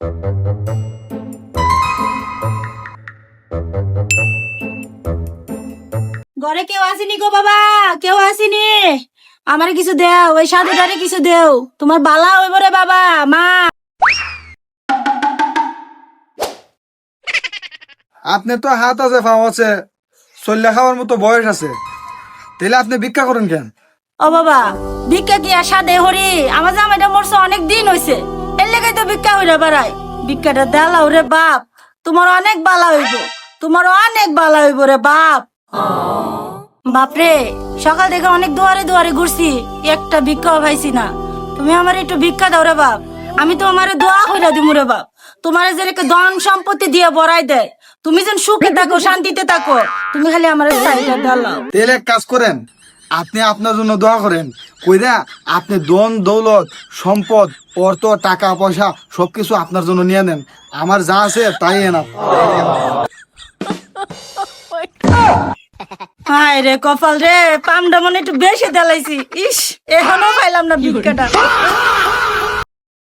ঘরে কেউ আসেনি গো বাবা, কেউ আসেনি। আমার কিছু দেও, ওই সাধুটারে কিছু দেও, তোমার বালা হইব রে বাবা। মা, আপনি তো হাত আছে, পাও আছে, চল্লা খাওয়ার মতো বয়স আছে, তাহলে আপনি ভিক্ষা করেন কেন? ও বাবা, ভিক্ষা কি আর সাধে হরি? আমার জামাইটা মরছে অনেক দিন হইছে, এর লেগে তো ভিক্ষা হইরা বেড়াই। ভিক্ষাটা দেলাও রে বাপ, তোমার অনেক বালা হইব, তোমার অনেক বালা হইব রে বাপ। বাপরে, সকাল থেকে অনেক দুয়ারে দুয়ারে ঘুরছি, একটা ভিক্ষাও পাইছি না। তুমি আমার একটু ভিক্ষা দাও রে বাপ, আমি তো আমার দোয়া কইরা দিমু রে বাপ। তোমার যে ধন সম্পত্তি দিয়ে বড়াই দেয়, তুমি যেন সুখে থাকো, শান্তিতে থাকো, তুমি খালি আমার সাইডটা দাও। তাহলে এক কাজ করেন, আপনি আপনার জন্য দোয়া করেন, কইরা আপনি ধন দৌলত সম্পদ অর্থ টাকা পয়সা সবকিছু আপনার জন্য নিয়ে নেন, আমার যা আছে তাই এনা। হায় রে কপাল রে, পামটা মনে একটু বেশি দেলাইছি। ইস, এখনো পাইলাম না ভিক্ষাটা।